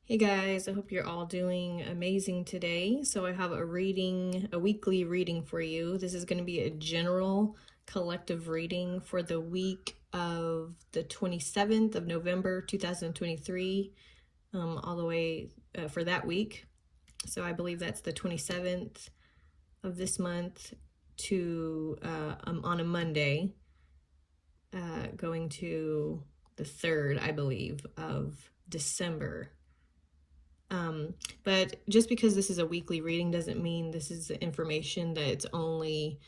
Hey guys, I hope you're all doing amazing today. So I have a weekly reading for you. This is going to be a general collective reading for the week of the 27th of November 2023, all the way for that week. So I believe that's the 27th of this month to on a Monday, going to the 3rd, I believe, of December. But just because this is a weekly reading doesn't mean this is information that it's only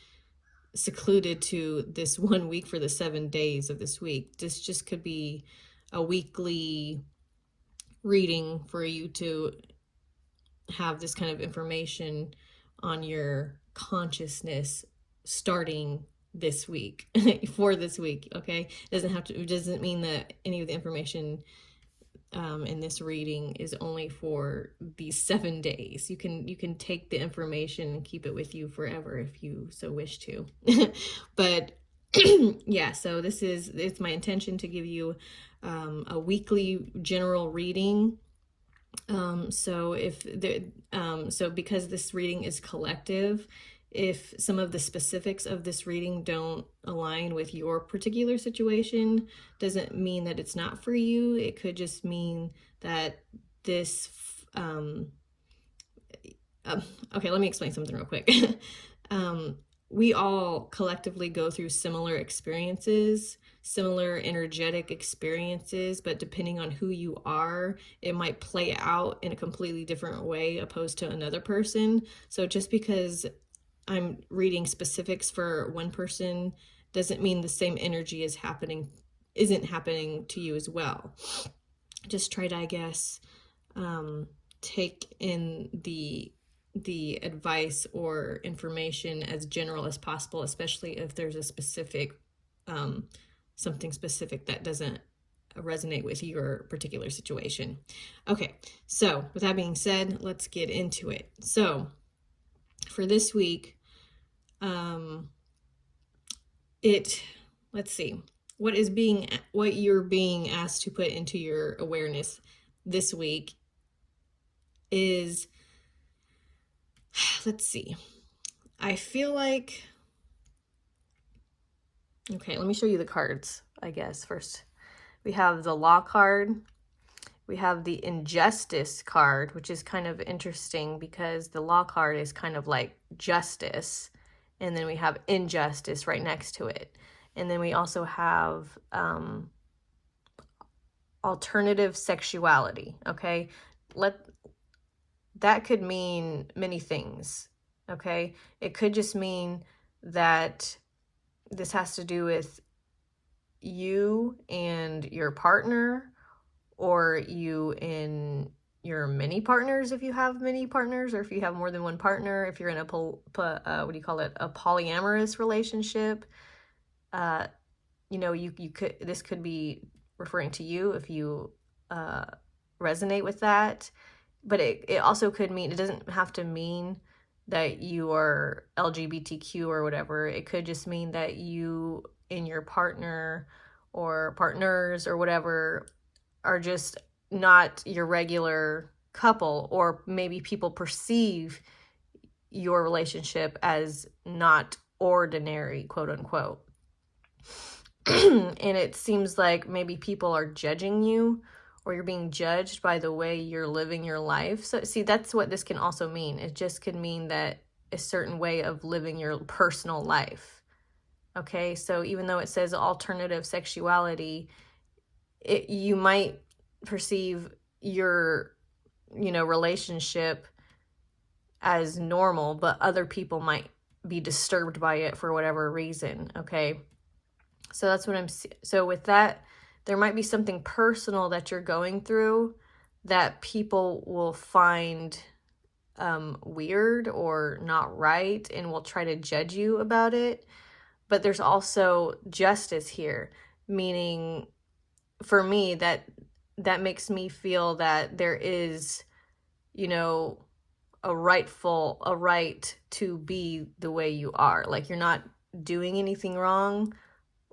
secluded to this one week for the 7 days of this week. This just could be a weekly reading for you to have this kind of information on your consciousness starting this week for this week. Okay, it doesn't mean that any of the information in this reading is only for these 7 days. You can take the information and keep it with you forever if you so wish to. But yeah, so it's my intention to give you a weekly general reading. So because this reading is collective, if some of the specifics of this reading don't align with your particular situation, doesn't mean that it's not for you. It could just mean that this okay, let me explain something real quick. We all collectively go through similar experiences, similar energetic experiences, but depending on who you are, it might play out in a completely different way opposed to another person. So just because I'm reading specifics for one person doesn't mean the same energy isn't happening to you as well. Just try to, I guess, take in the advice or information as general as possible, especially if there's a specific something specific that doesn't resonate with your particular situation. Okay, so with that being said, let's get into it. So for this week, let's see, what you're being asked to put into your awareness this week is, let's see, I feel like, okay, let me show you the cards, I guess. First, we have the Law card. We have the Injustice card, which is kind of interesting because the Law card is kind of like justice. And then we have Injustice right next to it. And then we also have alternative sexuality, okay? That could mean many things, okay? It could just mean that this has to do with you and your partner, or you and your many partners if you have many partners, or if you have more than one partner, if you're in a what do you call it, a polyamorous relationship. This could be referring to you if you resonate with that. But it also could mean, it doesn't have to mean that you are LGBTQ or whatever. It could just mean that you and your partner or partners or whatever are just not your regular couple, or maybe people perceive your relationship as not ordinary, quote unquote. And it seems like maybe people are judging you, or you're being judged by the way you're living your life. So see, that's what this can also mean. It just could mean that a certain way of living your personal life. Okay, so even though it says alternative sexuality, you might perceive your relationship as normal, but other people might be disturbed by it for whatever reason. Okay, so that's what so with that, there might be something personal that you're going through that people will find weird or not right, and will try to judge you about it. But there's also justice here, meaning for me that makes me feel that there is, a right to be the way you are. Like, you're not doing anything wrong,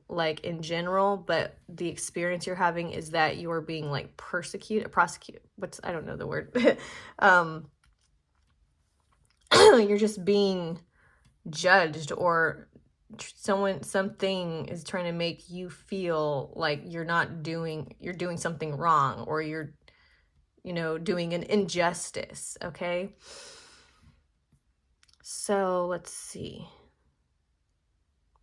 like in general, but the experience you're having is that you're being like prosecuted, I don't know the word. You're just being judged, or something is trying to make you feel like you're doing something wrong, or you're, doing an injustice, okay? So let's see.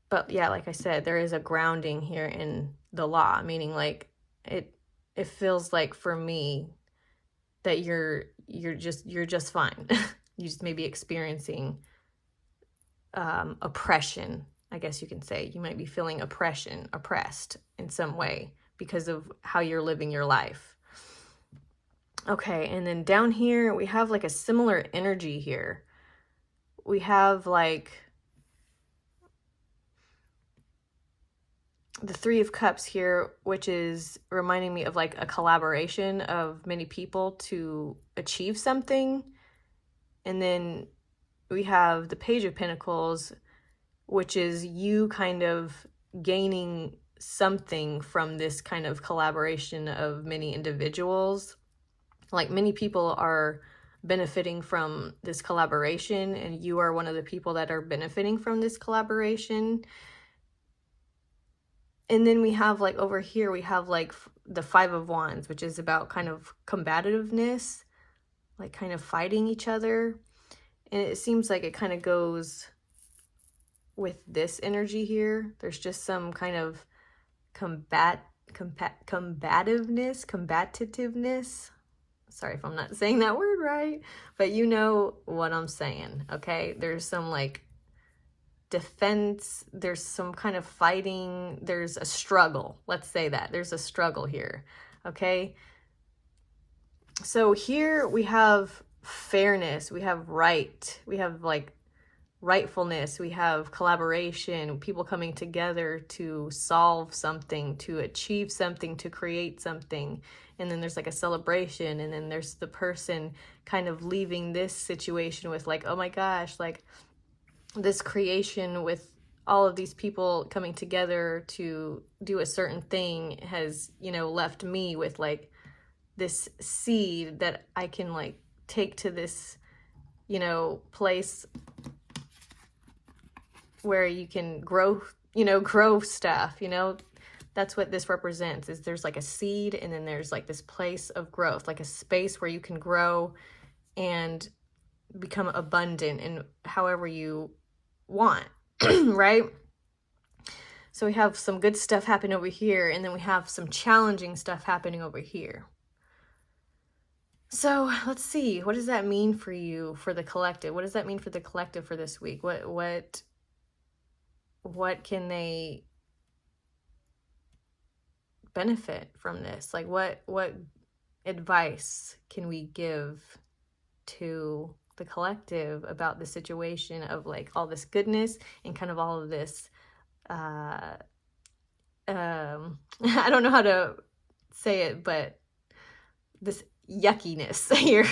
But yeah, like I said, there is a grounding here in the law, meaning like it feels like for me that you're just fine. You just may be experiencing oppression, I guess you can say. You might be feeling oppressed in some way because of how you're living your life. Okay, and then down here we have like a similar energy here. We have like the Three of Cups here, which is reminding me of like a collaboration of many people to achieve something. And then we have the Page of Pentacles, which is you kind of gaining something from this kind of collaboration of many individuals. Like many people are benefiting from this collaboration, and you are one of the people that are benefiting from this collaboration. And then we have like over here, we have like the Five of Wands, which is about kind of combativeness, like kind of fighting each other. And it seems like it kind of goes with this energy here. There's just some kind of combativeness. Sorry if I'm not saying that word right, but you know what I'm saying, okay? There's some like defense, there's some kind of fighting, there's a struggle. Let's say that. There's a struggle here, okay? So here we have fairness, we have right, we have like rightfulness, we have collaboration, people coming together to solve something, to achieve something, to create something. And then there's like a celebration, and then there's the person kind of leaving this situation with like, oh my gosh, like this creation with all of these people coming together to do a certain thing has, left me with like this seed that I can like take to this, place where you can grow stuff, That's what this represents, is there's like a seed, and then there's like this place of growth, like a space where you can grow and become abundant in however you want, right? So we have some good stuff happening over here, and then we have some challenging stuff happening over here. So let's see, what does that mean for you, for the collective? What does that mean for the collective for this week? What can they benefit from this? Like what advice can we give to the collective about the situation of like all this goodness and kind of all of this I don't know how to say it, but this yuckiness here,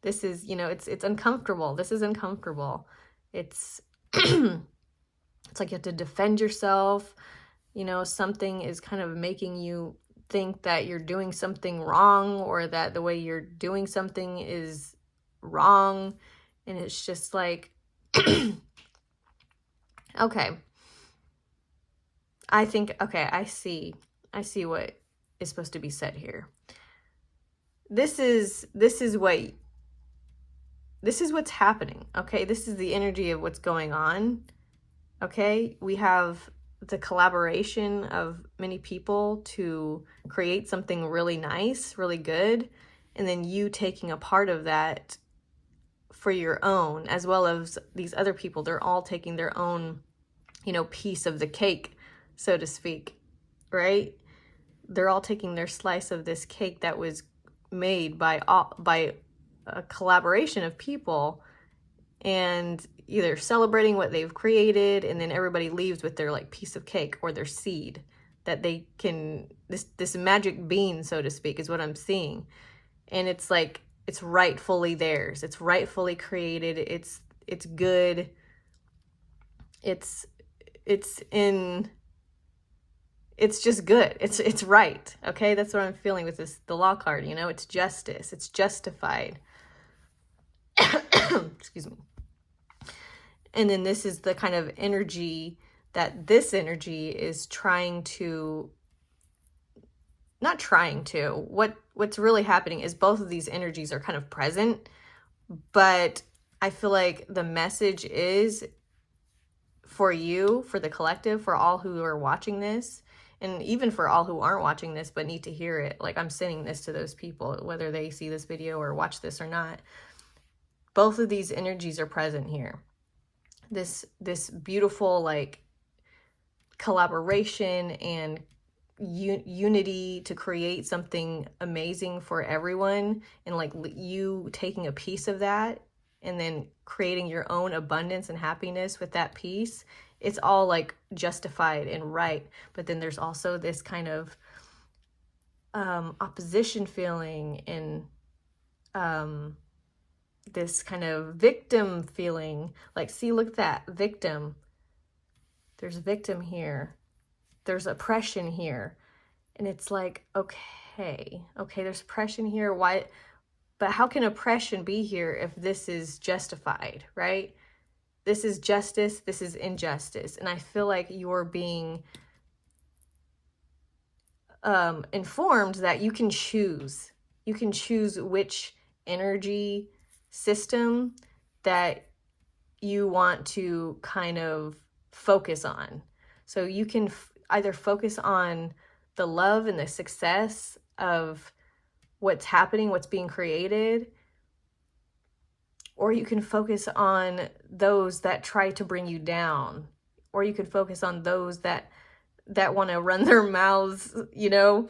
this is, it's uncomfortable. This is uncomfortable. It's it's like you have to defend yourself. Something is kind of making you think that you're doing something wrong, or that the way you're doing something is wrong. And it's just like, okay, I see what is supposed to be said here. This is what's happening, okay? This is the energy of what's going on, okay? We have the collaboration of many people to create something really nice, really good, and then you taking a part of that for your own, as well as these other people. They're all taking their own, piece of the cake, so to speak, right? They're all taking their slice of this cake that was made by a collaboration of people, and either celebrating what they've created, and then everybody leaves with their like piece of cake or their seed that they can, this magic bean, so to speak, is what I'm seeing. And it's like, it's rightfully theirs. It's rightfully created. It's good. It's in it's just good. It's right. Okay, that's what I'm feeling with this, the Law card. You know, it's justice. It's justified. Excuse me. And then this is the kind of energy that this energy is trying to, not trying to, what's really happening is both of these energies are kind of present, but I feel like the message is for you, for the collective, for all who are watching this, and even for all who aren't watching this but need to hear it. Like, I'm sending this to those people, whether they see this video or watch this or not. Both of these energies are present here. This beautiful, like, collaboration and unity to create something amazing for everyone, and like you taking a piece of that and then creating your own abundance and happiness with that piece. It's all like justified and right. But then there's also this kind of opposition feeling and this kind of victim feeling. Like, see, look at that victim. There's victim here. There's oppression here. And it's like, okay, there's oppression here. Why? But how can oppression be here if this is justified, right? This is justice, this is injustice. And I feel like you're being informed that you can choose. You can choose which energy system that you want to kind of focus on. So you can either focus on the love and the success of what's happening, what's being created, or you can focus on those that try to bring you down, or you can focus on those that want to run their mouths, you know,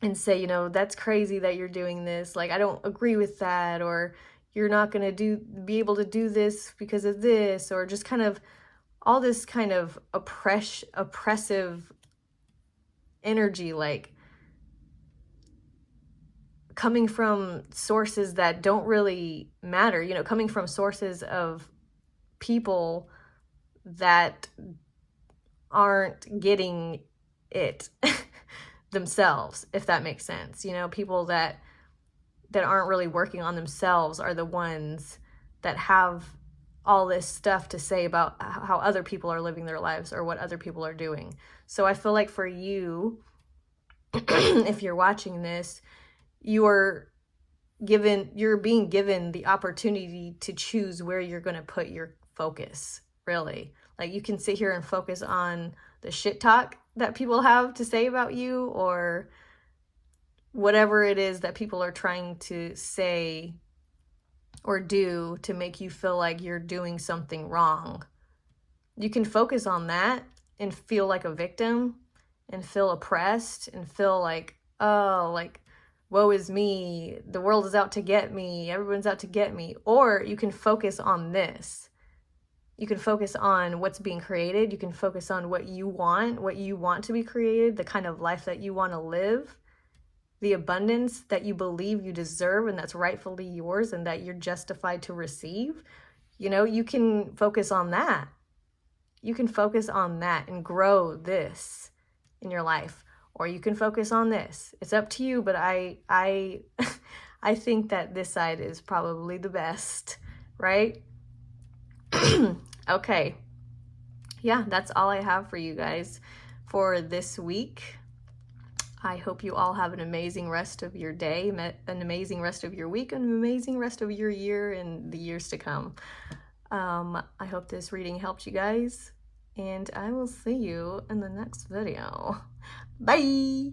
and say, you know, that's crazy that you're doing this. Like, I don't agree with that, or you're not going to be able to do this because of this, or just kind of all this kind of oppressive energy, like coming from sources that don't really matter, you know, coming from sources of people that aren't getting it themselves, if that makes sense. You know, people that aren't really working on themselves are the ones that have all this stuff to say about how other people are living their lives or what other people are doing. So I feel like for you, if you're watching this, you're being given the opportunity to choose where you're going to put your focus, really. Like, you can sit here and focus on the shit talk that people have to say about you, or whatever it is that people are trying to say or do to make you feel like you're doing something wrong. You can focus on that and feel like a victim and feel oppressed and feel like, oh, like, woe is me, the world is out to get me, everyone's out to get me. Or you can focus on this. You can focus on what's being created. You can focus on what you want to be created, the kind of life that you want to live, the abundance that you believe you deserve and that's rightfully yours and that you're justified to receive. You know, you can focus on that. You can focus on that and grow this in your life. Or you can focus on this. It's up to you, but I I think that this side is probably the best, right? Okay. Yeah, that's all I have for you guys for this week. I hope you all have an amazing rest of your day, an amazing rest of your week, an amazing rest of your year and the years to come. I hope this reading helped you guys, and I will see you in the next video. Bye!